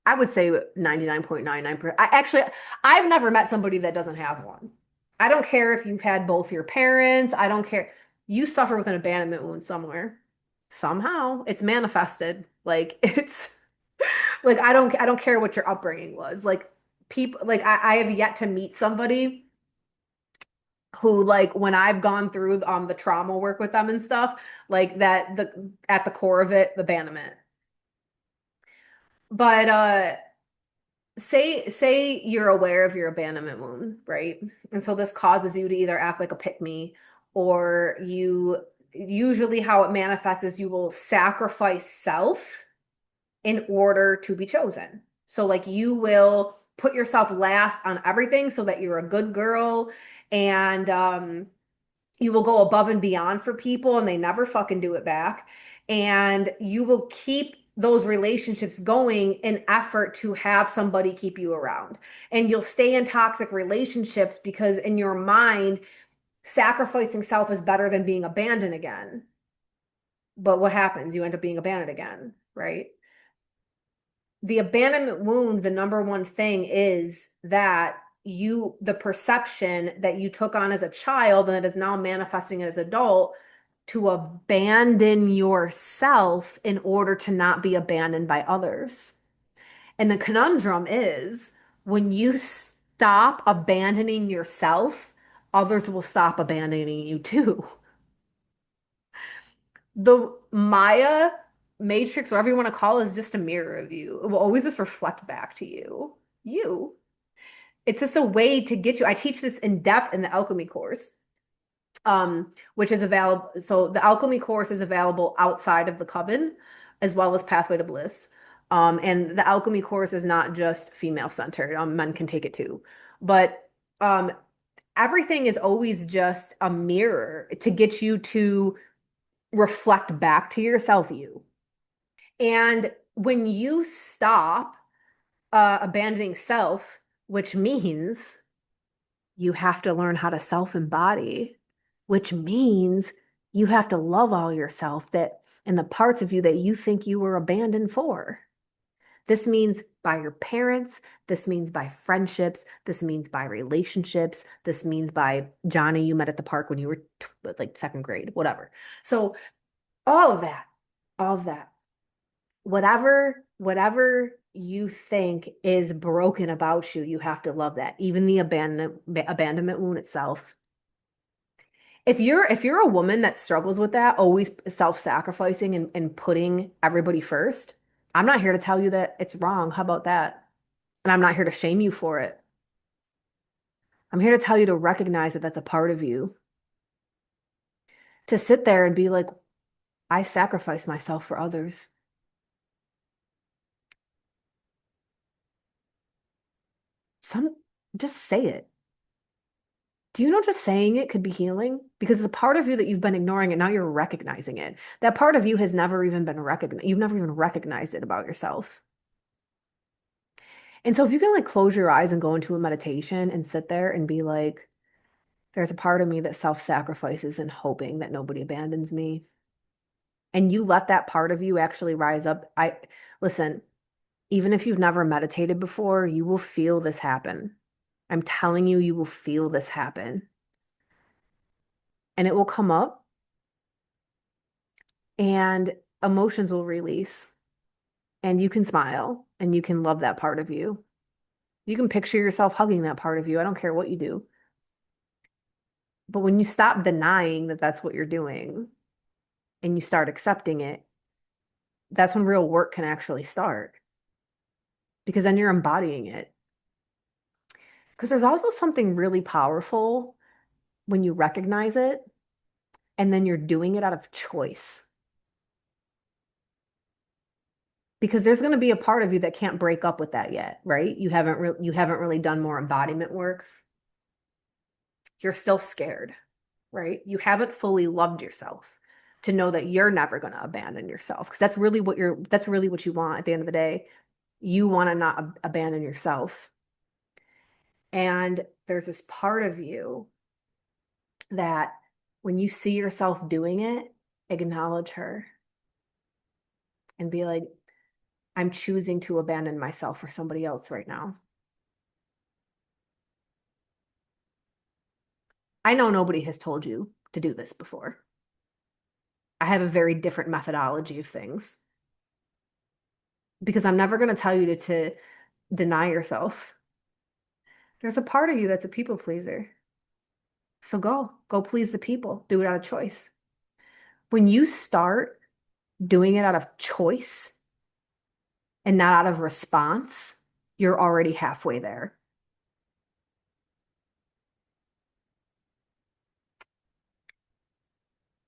I would say 99.99%. I've never met somebody that doesn't have one. I don't care if you've had both your parents. I don't care. You suffer with an abandonment wound somewhere. Somehow it's manifested. Like it's like I don't care what your upbringing was. Like people like I have yet to meet somebody who like when I've gone through the trauma work with them and stuff, like that the at the core of it, abandonment. But say you're aware of your abandonment wound, right? And so this causes you to either act like a pick me or you usually how it manifests is you will sacrifice self in order to be chosen. So like you will put yourself last on everything so that you're a good girl and you will go above and beyond for people and they never fucking do it back. And you will keep those relationships going in effort to have somebody keep you around. And you'll stay in toxic relationships because in your mind, sacrificing self is better than being abandoned again. But what happens? You end up being abandoned again, right? The abandonment wound, the number one thing is that the perception that you took on as a child and that is now manifesting as an adult to abandon yourself in order to not be abandoned by others. And the conundrum is when you stop abandoning yourself, others will stop abandoning you too. The Maya matrix, whatever you want to call it, is just a mirror of you. It will always just reflect back to you. You. It's just a way to get you. I teach this in depth in the alchemy course, which is available. So the alchemy course is available outside of the coven, as well as Pathway to Bliss. And the alchemy course is not just female centered. Men can take it too. But um, everything is always just a mirror to get you to reflect back to yourself, you. And when you stop abandoning self, which means you have to learn how to self embody, which means you have to love all yourself that and the parts of you that you think you were abandoned for. This means by your parents. This means by friendships. This means by relationships. This means by Johnny you met at the park when you were like second grade, whatever. So all of that, all of that. Whatever you think is broken about you, you have to love that. Even the abandonment wound itself. If you're a woman that struggles with that, always self-sacrificing and putting everybody first, I'm not here to tell you that it's wrong. How about that? And I'm not here to shame you for it. I'm here to tell you to recognize that that's a part of you. To sit there and be like, I sacrifice myself for others. Some just say it. Do you know just saying it could be healing? Because it's a part of you that you've been ignoring and now you're recognizing it. That part of you has never even been recognized. You've never even recognized it about yourself. And so if you can like close your eyes and go into a meditation and sit there and be like, there's a part of me that self-sacrifices and hoping that nobody abandons me. And you let that part of you actually rise up. Listen, even if you've never meditated before, you will feel this happen. I'm telling you, you will feel this happen. And it will come up and emotions will release and you can smile and you can love that part of you. You can picture yourself hugging that part of you. I don't care what you do. But when you stop denying that that's what you're doing and you start accepting it, that's when real work can actually start because then you're embodying it. Because there's also something really powerful when you recognize it and then you're doing it out of choice. Because there's going to be a part of you that can't break up with that yet, right? You haven't really done more embodiment work. You're still scared, right? You haven't fully loved yourself to know that you're never going to abandon yourself because that's really what you want at the end of the day. You want to not abandon yourself. And there's this part of you that when you see yourself doing it, acknowledge her and be like, I'm choosing to abandon myself for somebody else right now. I know nobody has told you to do this before. I have a very different methodology of things because I'm never going to tell you to deny yourself. There's a part of you that's a people pleaser. So go please the people. Do it out of choice. When you start doing it out of choice and not out of response, you're already halfway there.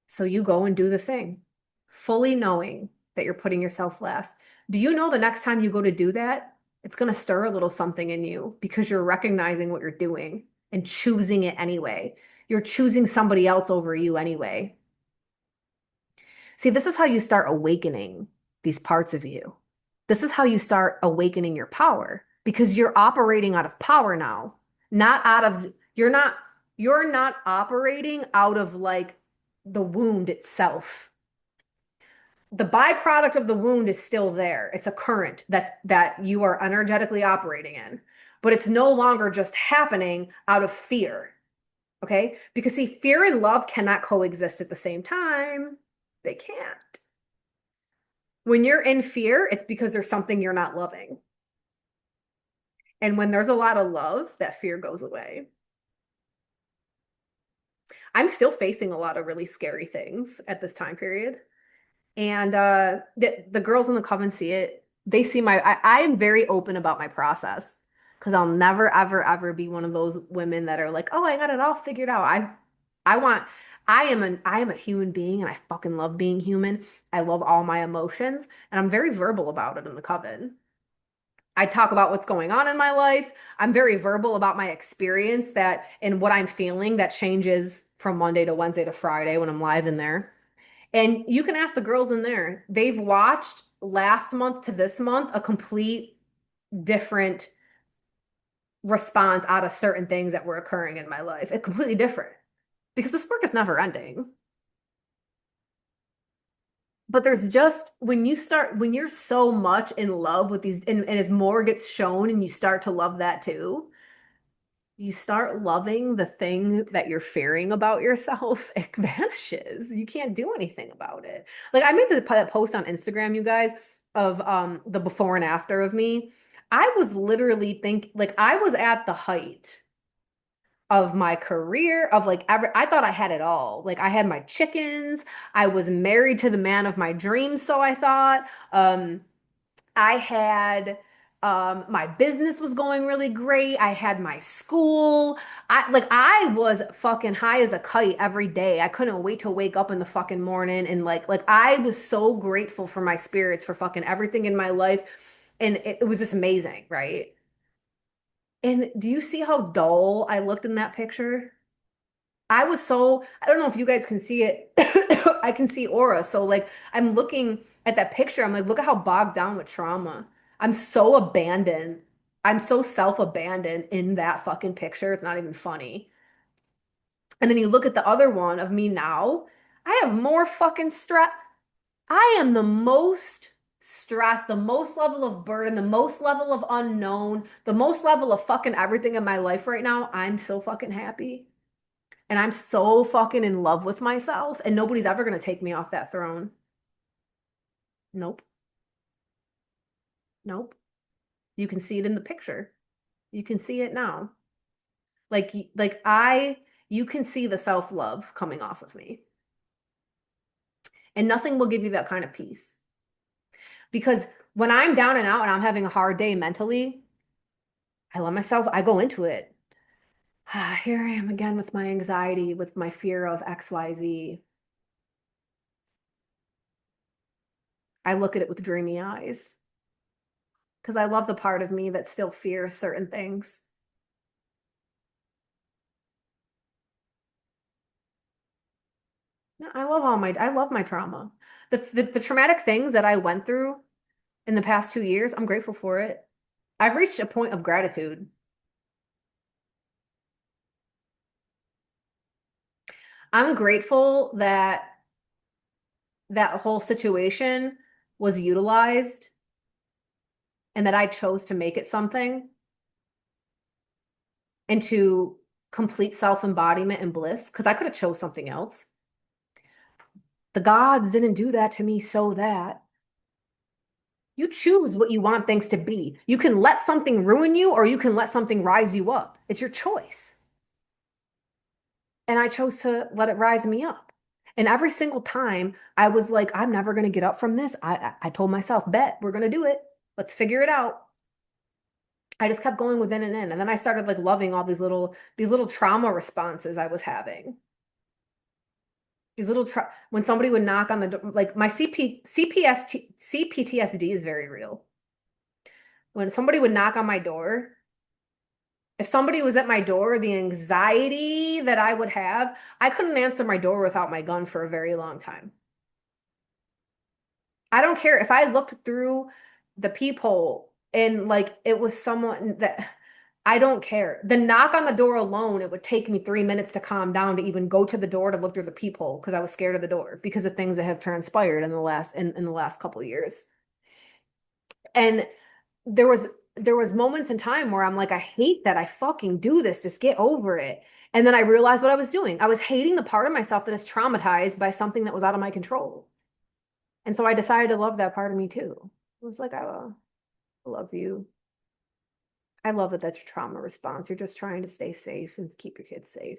So you go and do the thing, fully knowing that you're putting yourself last. Do you know the next time you go to do that, it's going to stir a little something in you because you're recognizing what you're doing and choosing it anyway. You're choosing somebody else over you anyway. See, this is how you start awakening these parts of you. This is how you start awakening your power because you're operating out of power now, not out of, you're not operating out of like the wound itself. The byproduct of the wound is still there. It's a current that you are energetically operating in, but it's no longer just happening out of fear. Okay? Because see, fear and love cannot coexist at the same time. They can't. When you're in fear, it's because there's something you're not loving. And when there's a lot of love, that fear goes away. I'm still facing a lot of really scary things at this time period. And the girls in the coven see it. They see I am very open about my process because I'll never, ever, ever be one of those women that are like, oh, I got it all figured out. I want, I am a human being and I fucking love being human. I love all my emotions and I'm very verbal about it in the coven. I talk about what's going on in my life. I'm very verbal about my experience that and what I'm feeling that changes from Monday to Wednesday to Friday when I'm live in there. And you can ask the girls in there. They've watched last month to this month a complete different response out of certain things that were occurring in my life. It's completely different because this work is never ending. But there's just when you're so much in love with these, and as more gets shown and you start to love that too, you start loving the thing that you're fearing about yourself, it vanishes. You can't do anything about it. Like I made that post on Instagram, you guys, of the before and after of me. I was literally like I was at the height of my career of like I thought I had it all. Like I had my chickens, I was married to the man of my dreams, so I thought. I had my business was going really great. I had my school. I was fucking high as a kite every day. I couldn't wait to wake up in the fucking morning and like I was so grateful for my spirits for fucking everything in my life. And it was just amazing, right? And do you see how dull I looked in that picture? I don't know if you guys can see it. I can see aura. So like I'm looking at that picture. I'm like, look at how bogged down with trauma. I'm so abandoned. I'm so self-abandoned in that fucking picture. It's not even funny. And then you look at the other one of me now. I have more fucking stress. I am the most stressed, the most level of burden, the most level of unknown, the most level of fucking everything in my life right now. I'm so fucking happy. And I'm so fucking in love with myself, and nobody's ever going to take me off that throne. Nope. Nope. You can see it in the picture. You can see it now. You can see the self-love coming off of me. And nothing will give you that kind of peace. Because when I'm down and out and I'm having a hard day mentally, I let myself, I go into it. Here I am again with my anxiety, with my fear of XYZ. I look at it with dreamy eyes because I love the part of me that still fears certain things. No, I love my trauma. The traumatic things that I went through in the past 2 years, I'm grateful for it. I've reached a point of gratitude. I'm grateful that that whole situation was utilized and that I chose to make it something and to complete self-embodiment and bliss, because I could have chose something else. The gods didn't do that to me so that you choose what you want things to be. You can let something ruin you or you can let something rise you up. It's your choice. And I chose to let it rise me up. And every single time I was like, I'm never going to get up from this. I told myself, bet we're going to do it. Let's figure it out. I just kept going within and in. And then I started like loving all these little trauma responses I was having. When somebody would knock on the door, like my CPTSD is very real. When somebody would knock on my door, if somebody was at my door, the anxiety that I would have, I couldn't answer my door without my gun for a very long time. I don't care if I looked through the peephole and like it was someone that I don't care. The knock on the door alone, it would take me 3 minutes to calm down to even go to the door to look through the peephole because I was scared of the door because of things that have transpired in the last couple of years. And there was there was moments in time where I'm like, I hate that I fucking do this. Just get over it. And then I realized what I was doing. I was hating the part of myself that is traumatized by something that was out of my control. And so I decided to love that part of me too. I was like, I love you. I love that that's your trauma response. You're just trying to stay safe and keep your kids safe.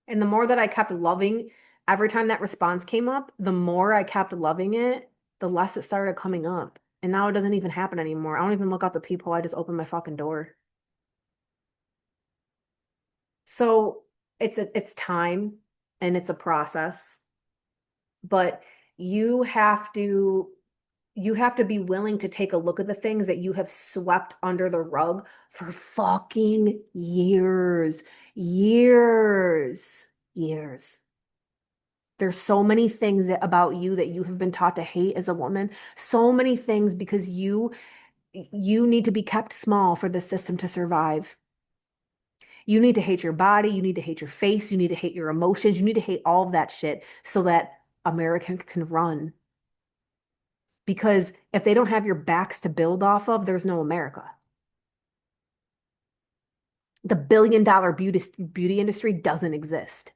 And the more that I kept loving, every time that response came up, the more I kept loving it, the less it started coming up. And now it doesn't even happen anymore. I don't even look out the peephole. I just open my fucking door. So it's time and it's a process, but you have to you have to be willing to take a look at the things that you have swept under the rug for fucking years, years, years. There's so many things about you that you have been taught to hate as a woman. So many things because you need to be kept small for the system to survive. You need to hate your body, you need to hate your face, you need to hate your emotions, you need to hate all of that shit so that America can run. Because if they don't have your backs to build off of, there's no America. The billion-dollar beauty industry doesn't exist.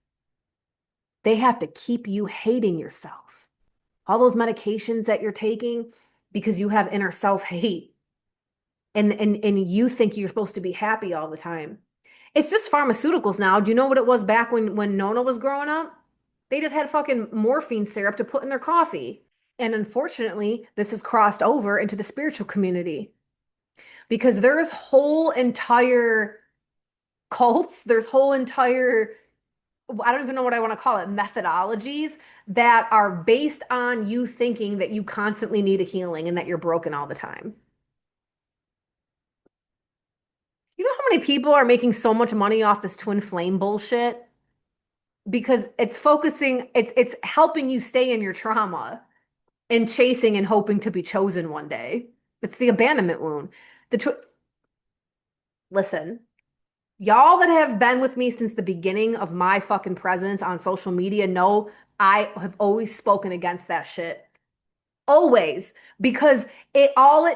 They have to keep you hating yourself. All those medications that you're taking because you have inner self-hate and you think you're supposed to be happy all the time. It's just pharmaceuticals now. Do you know what it was back when Nona was growing up? They just had fucking morphine syrup to put in their coffee. And unfortunately, this has crossed over into the spiritual community because there's whole entire cults, there's whole entire, I don't even know what I want to call it, methodologies that are based on you thinking that you constantly need a healing and that you're broken all the time. You know how many people are making so much money off this twin flame bullshit? Because it's helping you stay in your trauma and chasing and hoping to be chosen one day. It's the abandonment wound. The tw Listen, y'all that have been with me since the beginning of my fucking presence on social media know I have always spoken against that shit. Always, because it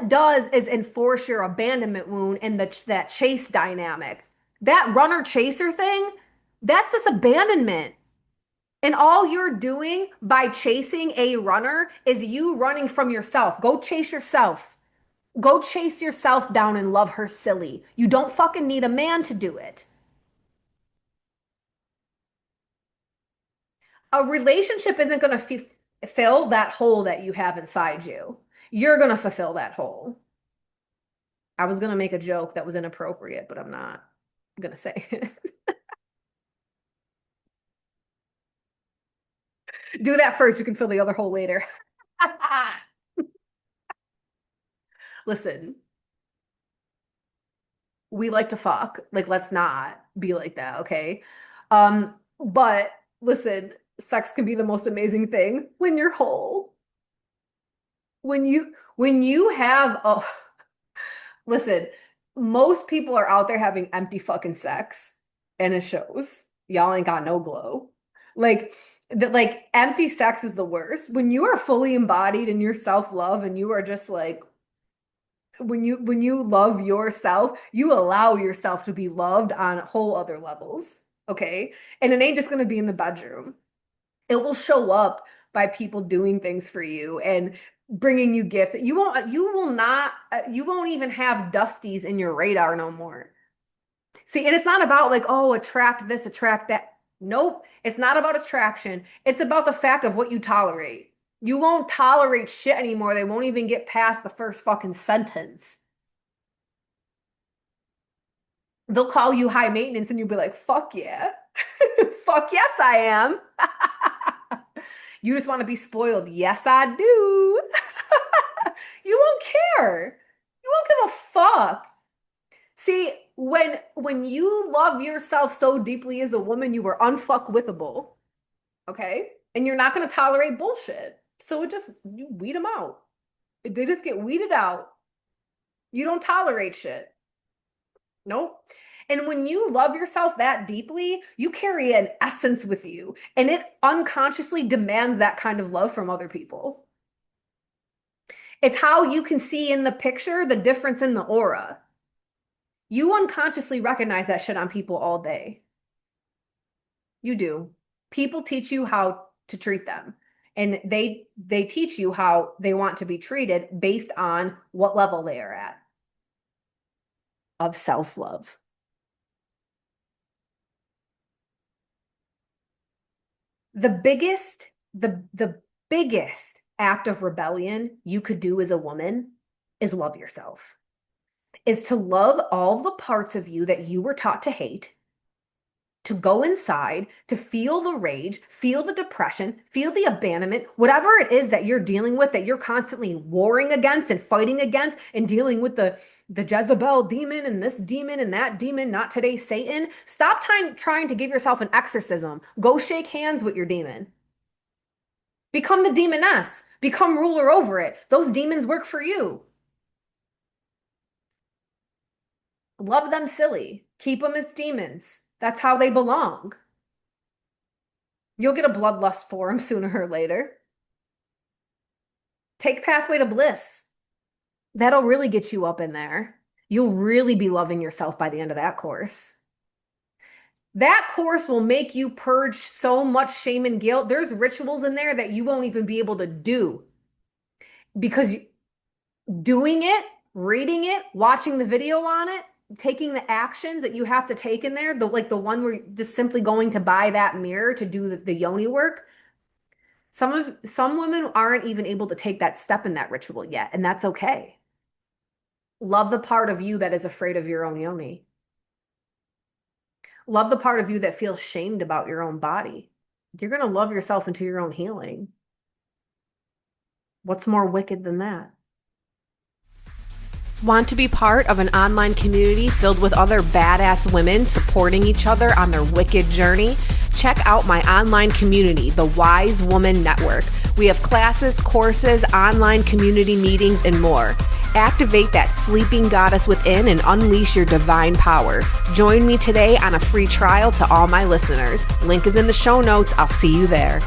does is enforce your abandonment wound and that chase dynamic. That runner chaser thing, that's this abandonment. And all you're doing by chasing a runner is you running from yourself. Go chase yourself. Go chase yourself down and love her silly. You don't fucking need a man to do it. A relationship isn't going to fill that hole that you have inside you. You're going to fulfill that hole. I was going to make a joke that was inappropriate, but I'm not going to say it. Do that first. You can fill the other hole later. Listen, we like to fuck. Like, let's not be like that, okay? But listen, sex can be the most amazing thing when you're whole. When you have a listen, most people are out there having empty fucking sex and it shows. Y'all ain't got no glow. Like That like empty sex is the worst. When you are fully embodied in your self-love and you are just like when you love yourself, you allow yourself to be loved on whole other levels. Okay? And it ain't just going to be in the bedroom. It will show up by people doing things for you and bringing you gifts. You won't even have dusties in your radar no more. See, and it's not about like, oh, attract this, attract that. Nope. It's not about attraction. It's about the fact of what you tolerate. You won't tolerate shit anymore. They won't even get past the first fucking sentence. They'll call you high maintenance and you'll be like, fuck yeah. Fuck yes, I am. You just want to be spoiled. Yes, I do. You won't care. You won't give a fuck. See, when you love yourself so deeply as a woman, you are unfuckwithable. Okay? And you're not going to tolerate bullshit. So you weed them out. They just get weeded out. You don't tolerate shit. Nope. And when you love yourself that deeply, you carry an essence with you, and it unconsciously demands that kind of love from other people. It's how you can see in the picture the difference in the aura. You unconsciously recognize that shit on people all day. You do. People teach you how to treat them, and they teach you how they want to be treated based on what level they are at of self-love. The biggest act of rebellion you could do as a woman is love yourself. Is to love all the parts of you that you were taught to hate, to go inside, to feel the rage, feel the depression, feel the abandonment, whatever it is that you're dealing with, that you're constantly warring against and fighting against and dealing with the Jezebel demon and this demon and that demon, not today, Satan. Stop trying to give yourself an exorcism. Go shake hands with your demon. Become the demoness. Become ruler over it. Those demons work for you. Love them silly. Keep them as demons. That's how they belong. You'll get a bloodlust for them sooner or later. Take Pathway to Bliss. That'll really get you up in there. You'll really be loving yourself by the end of that course. That course will make you purge so much shame and guilt. There's rituals in there that you won't even be able to do because doing it, reading it, watching the video on it, taking the actions that you have to take in there, the one where you're just simply going to buy that mirror to do the yoni work. Some women aren't even able to take that step in that ritual yet, and that's okay. Love the part of you that is afraid of your own yoni. Love the part of you that feels shamed about your own body. You're going to love yourself into your own healing. What's more wicked than that? Want to be part of an online community filled with other badass women supporting each other on their wicked journey? Check out my online community, the Wise Woman Network. We have classes, courses, online community meetings, and more. Activate that sleeping goddess within and unleash your divine power. Join me today on a free trial to all my listeners. Link is in the show notes. I'll see you there.